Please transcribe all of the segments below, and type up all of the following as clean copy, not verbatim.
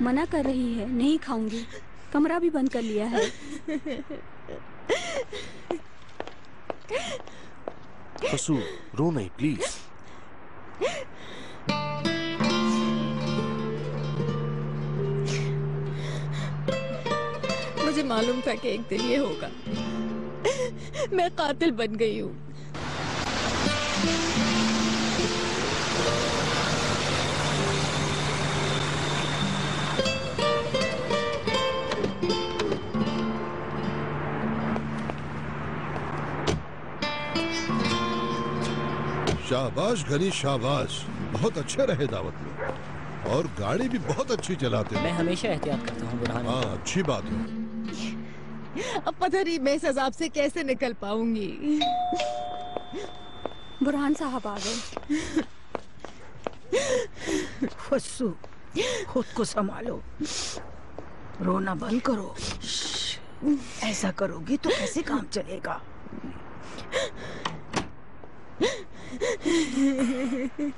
मना कर रही है, नहीं खाऊंगी। कमरा भी बंद कर लिया है। फसू, रो नहीं प्लीज। मुझे मालूम था कि एक दिन ये होगा। मैं कातिल बन गई हूँ। शाबाश घनी शाबाश, बहुत अच्छे रहे दावत में और गाड़ी भी बहुत अच्छी चलाते हैं। मैं हमेशा एहतियात करता हूँ बुरहान। हाँ, अच्छी बात है। अब पता नहीं मैं इस अजाब से कैसे निकल पाऊंगी। बुरहान साहब आ गए। फस्सू, खुद को संभालो, रोना बंद करो। ऐसा करोगी तो कैसे काम चलेगा?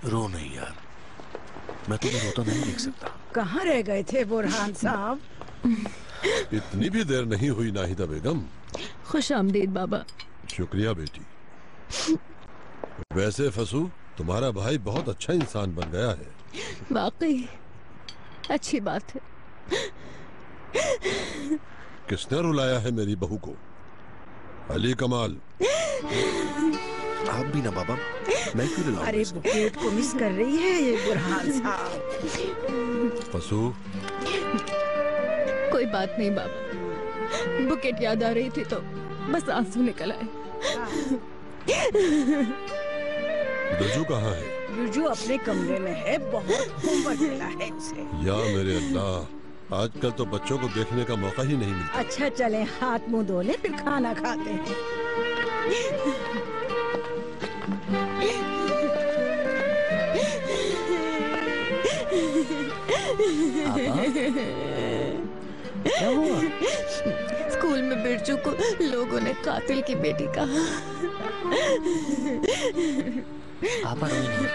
रो नहीं यार, मैं तुम्हें रोता नहीं देख सकता। कहाँ रह गए थे बुरहान साहब? इतनी भी देर नहीं हुई नाहिदा बेगम। खुश आमदीद बाबा। शुक्रिया बेटी। वैसे फसू, तुम्हारा भाई बहुत अच्छा इंसान बन गया है। वाकई अच्छी बात है। किसने रुलाया है मेरी बहू को? अली कमाल। आप भी ना बाबा, मैं क्यों रुलाऊं? अरे बुकेट को मिस कर रही है ये बुरहान साहब। फसू, कोई बात नहीं बाबा, बुकेट याद आ रही थी तो बस आंसू निकल आए। दुजू कहाँ है? रुजू अपने कमरे में है, बहुत होमवर्क मिला है उसे। या मेरे अल्लाह, आजकल तो बच्चों को देखने का मौका ही नहीं मिलता। अच्छा चले हाथ मुंह धो ले, फिर खाना खाते हैं। क्या हुआ? स्कूल में बिरजू को लोगों ने कातिल की बेटी कहा। आपा रोई नहीं।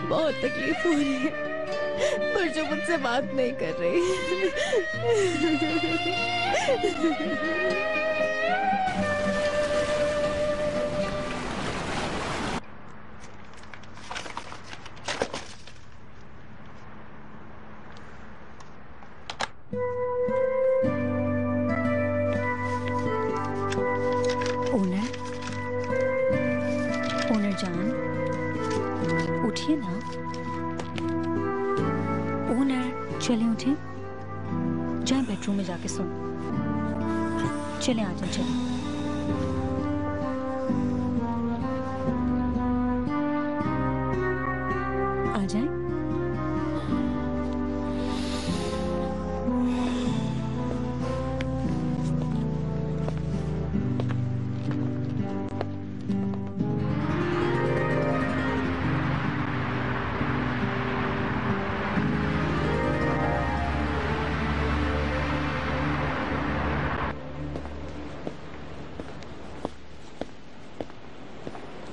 बहुत तकलीफ हो रही है। बिरजू मुझसे बात नहीं कर रही। ओनर जान, उठिए ना। ओनर, चले उठे, जाए बेडरूम में जाके सो। चले आ जाए, चले। आ जाए।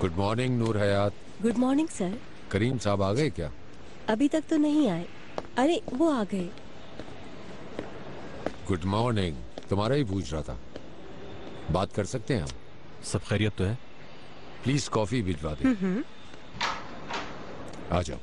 Good morning Noor Hayat. Good morning sir. Karim साहब आ गए क्या? अभी तक तो नहीं आए। अरे वो आ गए। गुड मॉर्निंग, तुम्हारा ही पूछ रहा था। बात कर सकते हैं हम? सब खैरियत तो है? प्लीज कॉफी भिजवा दें। आ जाओ।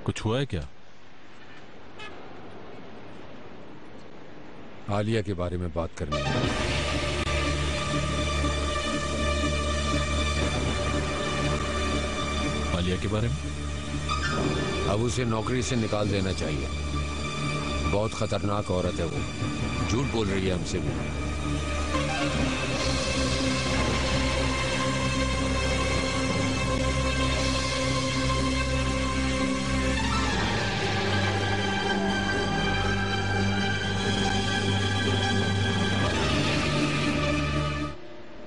कुछ हुआ है क्या? आलिया के बारे में बात करनी है। आलिया के बारे में? अब उसे नौकरी से निकाल देना चाहिए। बहुत खतरनाक औरत है वो, झूठ बोल रही है हमसे भी।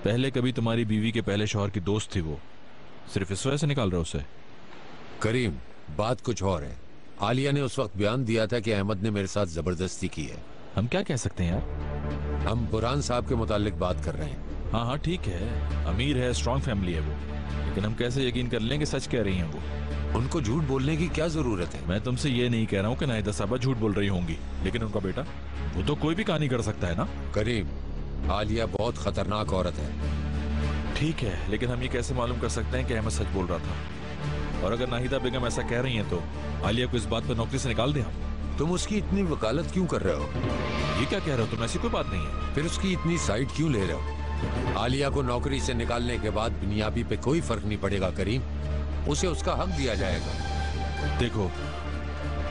पहले कभी तुम्हारी बीवी के पहले शौहर की दोस्त थी वो, सिर्फ इस वजह से निकाल रहे उसे? करीम, बात कुछ और है। आलिया ने उस वक्त बयान दिया था कि अहमद ने मेरे साथ जबरदस्ती की है। हम क्या कह सकते हैं यार? हम बुरहान साहब के मुतालिक बात कर रहे हैं। हाँ हाँ ठीक है, अमीर है, स्ट्रॉन्ग फैमिली है वो, लेकिन हम कैसे यकीन कर लें कि सच कह रही हैं वो? उनको झूठ बोलने की क्या जरूरत है? मैं तुमसे ये नहीं कह रहा हूँ कि नाहिदा साहबा झूठ बोल रही होंगी, लेकिन उनका बेटा, वो तो कोई भी कहानी कर सकता है ना। करीम, आलिया बहुत खतरनाक औरत है। ठीक है, लेकिन हम ये कैसे मालूम कर सकते हैं कि अहमद सच बोल रहा था? और अगर नाहिदा बेगम ऐसा कह रही हैं तो आलिया को इस बात पर नौकरी से निकाल दें हम। तुम उसकी इतनी वकालत क्यों कर रहे हो? ये क्या कह रहे हो तुम? ऐसी कोई बात नहीं है। फिर उसकी इतनी साइड क्यों ले रहे हो? आलिया को नौकरी से निकालने के बाद दुनियावी पे कोई फर्क नहीं पड़ेगा करीम, उसे उसका हक दिया जाएगा। देखो,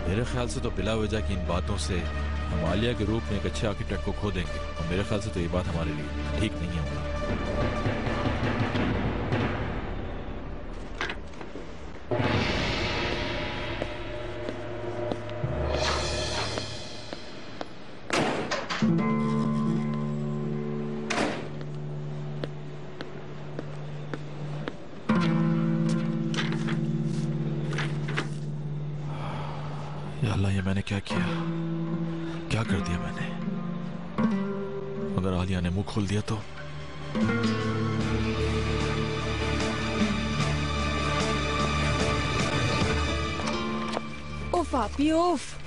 मेरे ख्याल से तो बिला वजह की इन बातों से हम आलिया के रूप में एक अच्छे आर्किटेक्ट को खो देंगे, और मेरे ख्याल से तो ये बात हमारे लिए ठीक नहीं होगा। या अल्लाह, ये मैंने क्या किया? क्या कर दिया मैंने? अगर आलिया ने मुंह खोल दिया तो? उफ आपी उफ।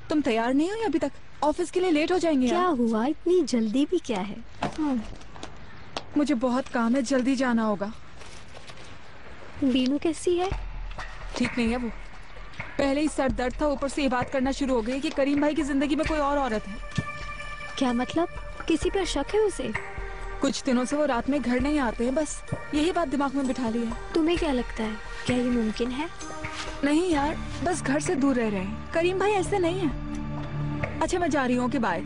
तुम तैयार नहीं हो अभी तक? ऑफिस के लिए लेट हो जाएंगे क्या यार। हुआ? इतनी जल्दी भी क्या है? मुझे बहुत काम है, जल्दी जाना होगा। बीनू कैसी है? ठीक नहीं है वो। पहले ही सर दर्द था, ऊपर से ये बात करना शुरू हो गई कि करीम भाई की जिंदगी में कोई और औरत है। क्या मतलब? किसी पर शक है उसे? कुछ दिनों से वो रात में घर नहीं आते हैं, बस यही बात दिमाग में बिठा ली है। तुम्हें क्या लगता है, क्या ये मुमकिन है? नहीं यार, बस घर से दूर रह रहे हैं। करीम भाई ऐसे नहीं है। अच्छा मैं जा रही हूँ, कि बाय।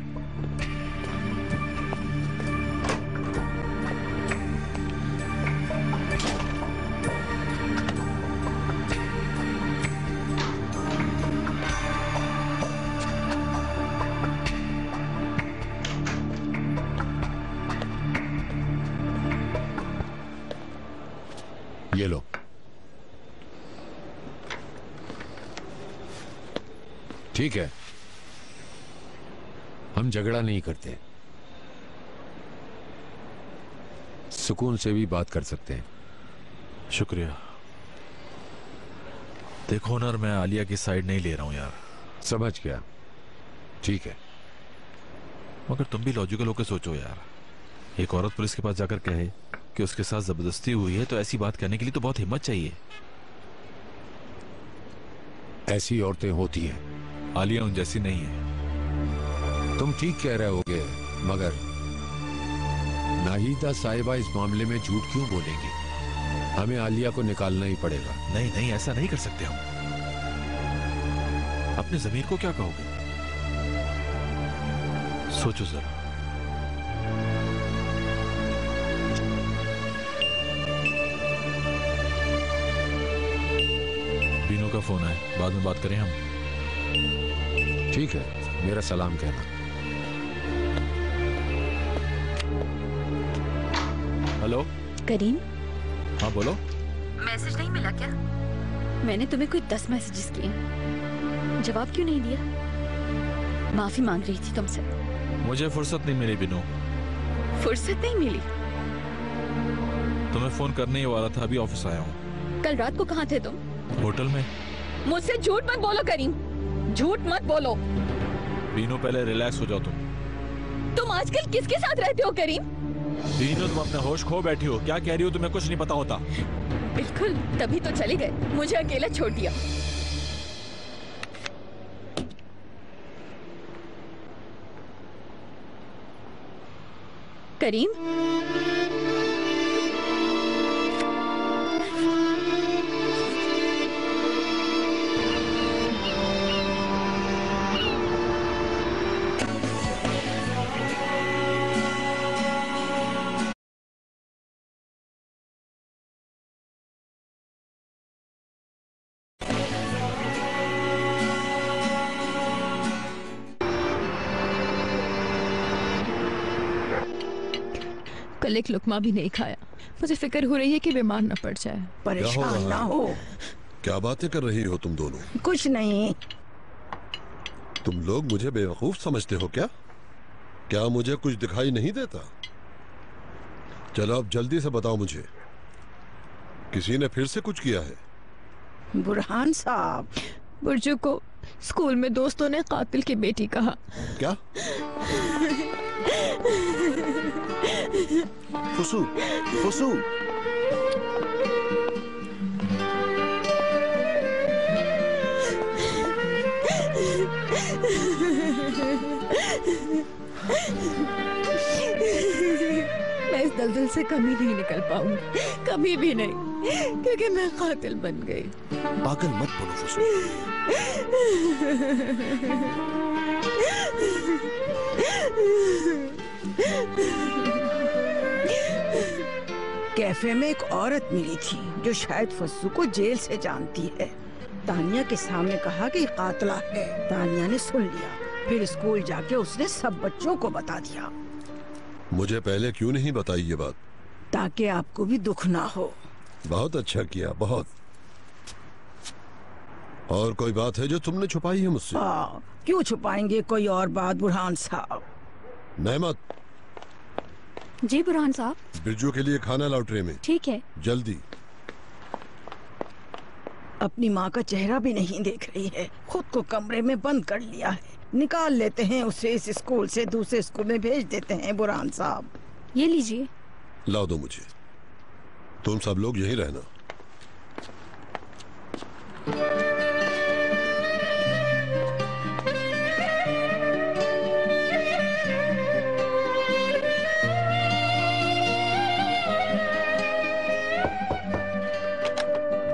ये लो। ठीक है, हम झगड़ा नहीं करते, सुकून से भी बात कर सकते हैं। शुक्रिया। देखो नर, मैं आलिया की साइड नहीं ले रहा हूं यार। समझ गया, ठीक है। मगर तुम भी लॉजिकल होकर सोचो यार। एक औरत पुलिस के पास जाकर कहे कि उसके साथ जबरदस्ती हुई है, तो ऐसी बात कहने के लिए तो बहुत हिम्मत चाहिए। ऐसी औरतें होती हैं। आलिया उन जैसी नहीं है। तुम ठीक कह रहे होगे, मगर नाहिदा साहिबा इस मामले में झूठ क्यों बोलेंगी? हमें आलिया को निकालना ही पड़ेगा। नहीं नहीं, ऐसा नहीं कर सकते हम। अपने जमीर को क्या कहोगे? सोचो जरा। बीनू का फोन है, बाद में बात करें हम। ठीक है, मेरा सलाम कहना। हेलो करीम, हाँ बोलो। मैसेज नहीं मिला क्या? मैंने तुम्हें कोई 10 मैसेजेस किए, जवाब क्यों नहीं दिया? माफी मांग रही थी तुमसे। मुझे फुर्सत नहीं मिली बीनू। फुर्सत नहीं मिली? तुम्हें फोन करने ही वाला था, अभी ऑफिस आया हूँ। कल रात को कहाँ थे तुम? होटल में। मुझसे झूठ मत बोलो करीम, झूठ मत बोलो। बीनू पहले रिलैक्स हो जाओ तुम आजकल किसके साथ रहते हो करीम? बीनू, तुम अपना होश खो बैठी हो। क्या कह रही हो? तुम्हें कुछ नहीं पता होता। बिल्कुल, तभी तो चले गए, मुझे अकेला छोड़ दिया। करीम, कल एक लुकमा भी नहीं खाया। मुझे फिक्र हो रही है कि बीमार न पड़ जाए। परेशान ना हो। क्या बातें कर रही हो तुम दोनों? कुछ नहीं। तुम लोग मुझे बेवकूफ समझते हो क्या? क्या मुझे कुछ दिखाई नहीं देता? चलो अब जल्दी से बताओ मुझे, किसी ने फिर से कुछ किया है? बुरहान साहब, बुर्जू को स्कूल में दोस्तों ने कातिल की बेटी कहा। क्या? फुसू, फुसू। मैं इस दलदल से कभी नहीं निकल पाऊंगी, कभी भी नहीं, क्योंकि मैं कातिल बन गई। पागल मत बोलो फुसू। कैफे में एक औरत मिली थी जो शायद फस्सू को जेल से जानती है। तानिया के सामने कहा कि कातला है। तानिया ने सुन लिया, फिर स्कूल जाके उसने सब बच्चों को बता दिया। मुझे पहले क्यों नहीं बताई ये बात? ताकि आपको भी दुख ना हो। बहुत अच्छा किया, बहुत। और कोई बात है जो तुमने छुपाई है मुझसे? हाँ, क्यों छुपाएंगे कोई और बात बुरहान साहब। नहमत। जी बुरहान साहब। बिरजू के लिए खाना लाओ ट्रे में। ठीक है। जल्दी। अपनी माँ का चेहरा भी नहीं देख रही है, खुद को कमरे में बंद कर लिया है। निकाल लेते हैं उसे इस स्कूल से, दूसरे स्कूल में भेज देते हैं बुरहान साहब। ये लीजिए। लाओ दो मुझे। तुम सब लोग यहीं रहना।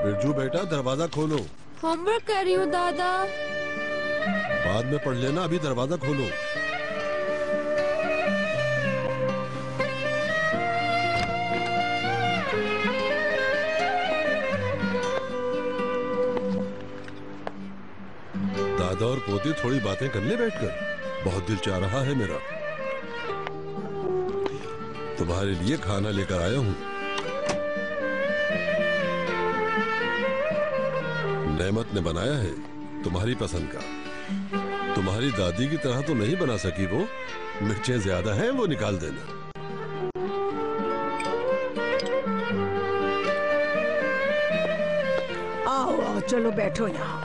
बिरजू बेटा, दरवाजा खोलो। होमवर्क कर रही हूँ दादा। बाद में पढ़ लेना, अभी दरवाजा खोलो। दादा और पोती थोड़ी बातें कर ले बैठकर। बहुत दिल चाह रहा है मेरा। तुम्हारे लिए खाना लेकर आया हूँ। नेमत ने बनाया है, तुम्हारी पसंद का। तुम्हारी दादी की तरह तो नहीं बना सकी वो, मिर्चें ज्यादा हैं, वो निकाल देना। आओ आओ, चलो बैठो यहाँ।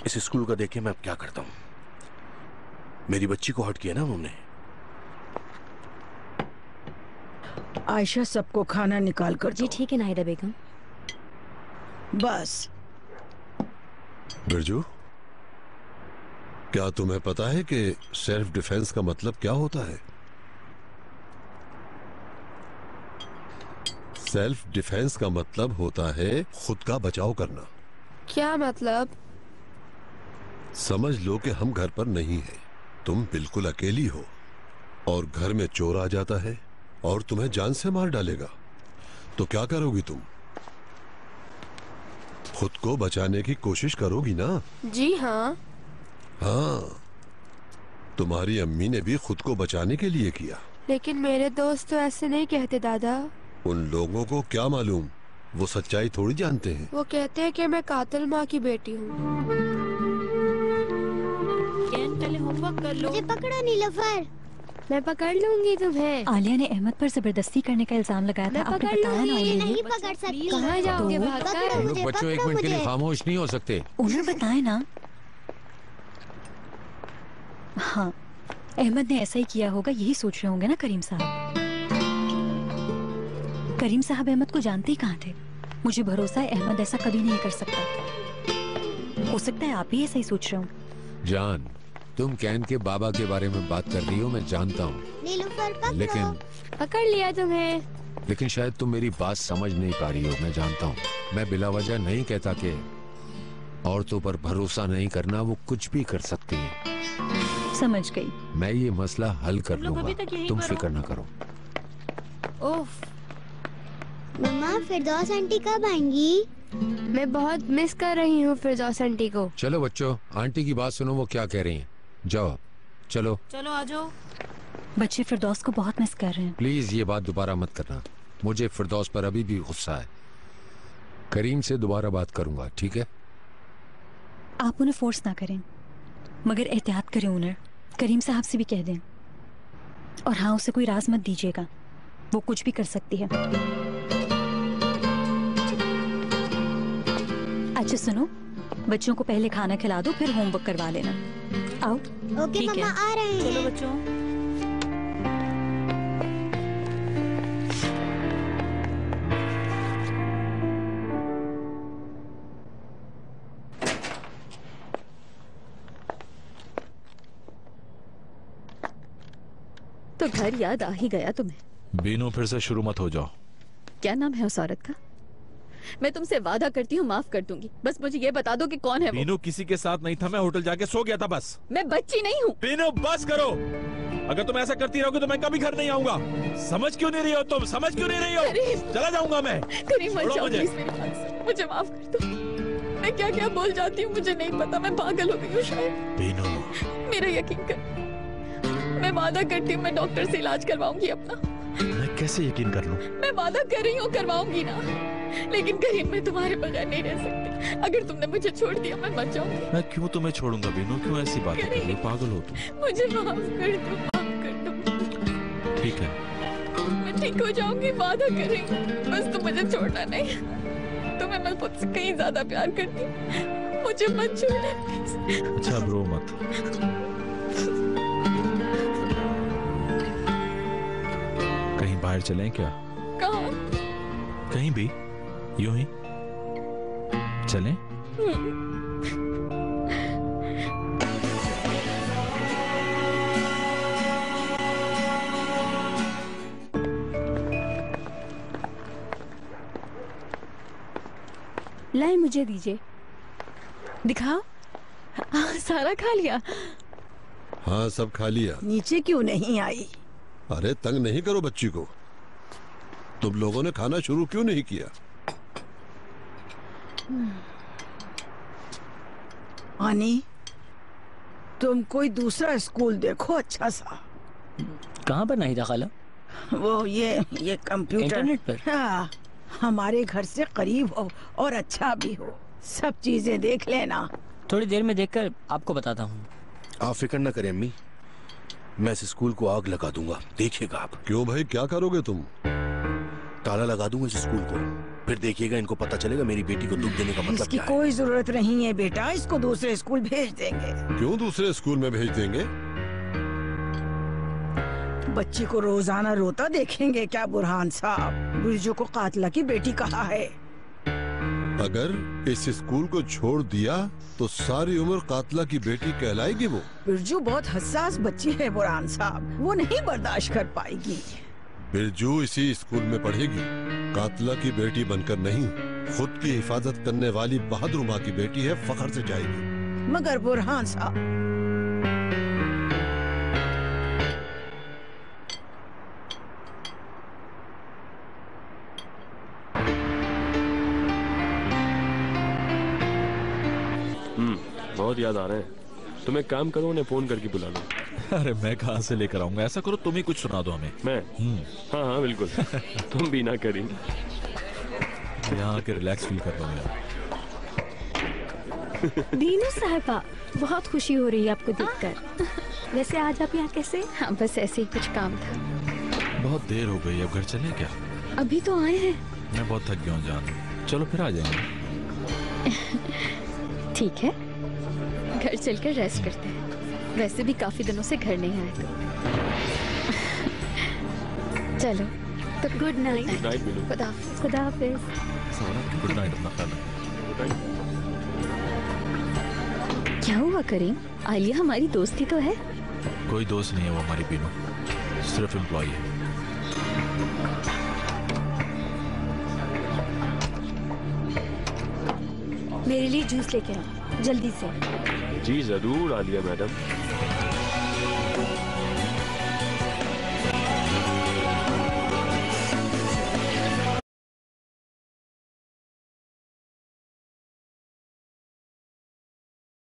इस स्कूल का देखिए मैं अब क्या करता हूँ। मेरी बच्ची को हर्ट किया ना उन्होंने। आयशा, सबको खाना निकाल कर जी ठीक है नाहिदा बेगम। बस। बिरजू, क्या तुम्हें पता है कि सेल्फ डिफेंस का मतलब क्या होता है? सेल्फ डिफेंस का मतलब होता है खुद का बचाव करना। क्या मतलब? समझ लो कि हम घर पर नहीं हैं, तुम बिल्कुल अकेली हो और घर में चोर आ जाता है और तुम्हें जान से मार डालेगा, तो क्या करोगी तुम? खुद को बचाने की कोशिश करोगी ना? जी हाँ। हाँ, तुम्हारी अम्मी ने भी खुद को बचाने के लिए किया। लेकिन मेरे दोस्त तो ऐसे नहीं कहते दादा। उन लोगों को क्या मालूम, वो सच्चाई थोड़ी जानते हैं। वो कहते हैं कि मैं कातिल माँ की बेटी हूँ। पहले होमवर्क कर लो। मुझे पकड़ो नीलोफर। मैं पकड़ लूंगी तुम्हें। आलिया ने अहमद पर जबरदस्ती करने का इल्जाम लगाया था। आपने बताया ना मुझे उन्हें। नहीं पकड़ सकती। कहाँ जाओगे तो? भागकर? तुम लोग बच्चों एक मिनट के लिए खामोश नहीं हो सकते? उन्हें बताए ना। हाँ, अहमद ने ऐसा ही किया होगा, यही सोच रहे होंगे ना करीम साहब। करीम साहब अहमद को जानते ही कहाँ थे? मुझे भरोसा है अहमद ऐसा कभी नहीं कर सकता। हो सकता है आप ही ऐसा ही सोच रहे हो। जान, तुम कैन के बाबा के बारे में बात कर रही हो, मैं जानता हूँ, लेकिन पकड़ लिया तुम्हें। लेकिन शायद तुम मेरी बात समझ नहीं पा रही हो। मैं जानता हूँ, मैं बिला वजह नहीं कहता कि औरतों पर भरोसा नहीं करना, वो कुछ भी कर सकती हैं। समझ गई। मैं ये मसला हल कर लूंगा, तुम फिक्र ना करो। ओफ, मम्मा फिरदौस आंटी कब आएंगी? मैं बहुत मिस कर रही हूँ फिरदौस आंटी को। चलो बच्चों, आंटी की बात सुनो, वो क्या कह रही हैं। जाओ, चलो चलो आ जाओ। बच्चे फिरदौस को बहुत मिस कर रहे हैं। प्लीज ये बात दोबारा मत करना। मुझे फिरदौस पर अभी भी गुस्सा है। करीम से दोबारा बात करूंगा, ठीक है? आप उन्हें फोर्स ना करें, मगर एहतियात करें उन्हें। करीम साहब से भी कह दें। और हाँ, उसे कोई राज मत दीजिएगा, वो कुछ भी कर सकती है। अच्छा सुनो, बच्चों को पहले खाना खिला दो, फिर होमवर्क करवा लेना। आओ। ओके मम्मा, आ रहे हैं। चलो बच्चों। तो घर याद आ ही गया तुम्हें। बीनू, फिर से शुरू मत हो जाओ। क्या नाम है उस औरत का? मैं तुमसे वादा करती हूँ माफ कर दूंगी, बस मुझे ये बता दो कि कौन है वो। बीनू किसी के साथ नहीं था, मैं होटल जाके सो गया था बस। मैं बच्ची नहीं हूँ। बीनू बस करो, अगर तुम ऐसा करती रहोगे तो मैं कभी घर नहीं आऊंगा। समझ क्यों नहीं रही हो तुम? समझ क्यों नहीं रही हो? चला जाऊंगा मैं। करीम मत छोड़ो जाओ मुझे। प्लीज, मेरी बात सुनो, मुझे माफ कर दो। मैं क्या क्या बोल जाती हूँ मुझे नहीं पता, मैं पागल हो गई हूँ शायद। बीनू, मेरा यकीन कर, मैं वादा करती हूँ मैं डॉक्टर से इलाज करवाऊंगी अपना। मैं कैसे यकीन कर लूं? मैं वादा कर रही हूँ करवाऊंगी ना, लेकिन करीम मैं तुम्हारे बगैर नहीं रह सकती। अगर तुमने मुझे छोड़ दिया मैं मर जाऊंगी। मैं क्यों तुम्हें छोड़ूंगा बीनू? क्यों ऐसी बातें कर रही हो? पागल हो तुम। मुझे माफ कर दो, माफ कर दो। ठीक है, मैं ठीक हो जाऊंगी, वादा कर रही हूँ। बस तुम मुझे छोड़ना नहीं। तुम्हें मैं मुझसे कहीं ज्यादा प्यार करती हूँ, मुझे मत छोड़ना प्लीज। अच्छा अब रो मत। कहीं बाहर चलें क्या? कहाँ? कहीं भी, यूं ही चलें? लाए मुझे दीजिए, दिखाओ। हाँ, सारा खा लिया। हाँ सब खा लिया। नीचे क्यों नहीं आई? अरे तंग नहीं करो बच्ची को। तुम लोगों ने खाना शुरू क्यों नहीं किया? आनी, तुम कोई दूसरा स्कूल देखो अच्छा सा। कहाँ पर नहीं था खाला? वो ये कंप्यूटर इंटरनेट पर? हाँ, हमारे घर से करीब हो और अच्छा भी हो, सब चीजें देख लेना। थोड़ी देर में देखकर आपको बताता हूँ। आप फिक्र न करें अम्मी, मैं इस स्कूल को आग लगा दूंगा, देखिएगा आप। क्यों भाई, क्या करोगे तुम? ताला लगा दूंगा इस स्कूल को, फिर देखिएगा इनको पता चलेगा मेरी बेटी को दुख देने का मतलब इसकी क्या है। कोई जरूरत नहीं है बेटा, इसको दूसरे स्कूल भेज देंगे। क्यों दूसरे स्कूल में भेज देंगे? बच्ची को रोजाना रोता देखेंगे क्या बुरहान साहब? बिरजू को कातला की बेटी कहा है। अगर इस स्कूल को छोड़ दिया तो सारी उम्र कातला की बेटी कहलाएगी वो। बिरजू बहुत हसास बच्ची है बुरहान साहब, वो नहीं बर्दाश्त कर पाएगी। बिरजू इसी स्कूल में पढ़ेगी, कातला की बेटी बनकर नहीं। खुद की हिफाजत करने वाली बहादुर माँ की बेटी है, फख्र से जाएगी। मगर बुरहान साहब, बहुत याद आ रहे हैं। तुम एक काम करो, उन्हें फोन करके बुला लो। अरे मैं कहाँ से लेकर आऊंगा? ऐसा करो तुम ही कुछ सुना दो हमें। मैं? हाँ हाँ बिल्कुल। तुम भी ना करी। यहाँ आके रिलैक्स फील कर रहा हूँ यार। दीनू साहिबा, बहुत खुशी हो रही है आपको देखकर। वैसे आज आप यहाँ कैसे? हाँ बस ऐसे ही कुछ काम था। बहुत देर हो गई, अब घर चलें क्या? अभी तो आए हैं। मैं बहुत थक गया हूँ जान। चलो फिर आ जाएंगे। ठीक है, घर चलकर रेस्ट करते हैं। वैसे भी काफी दिनों से घर नहीं आए तो। चलो तो गुड नाइट। गुड नाइट मिलू। खुदा हाफिज। गुड नाइट, अपना ख्याल रखना। क्या हुआ करीम? आलिया हमारी दोस्ती तो है। कोई दोस्त नहीं है वो हमारी बीनू, सिर्फ एम्प्लॉय है। मेरे लिए जूस लेके आओ जल्दी से। जी जरूर आलिया मैडम।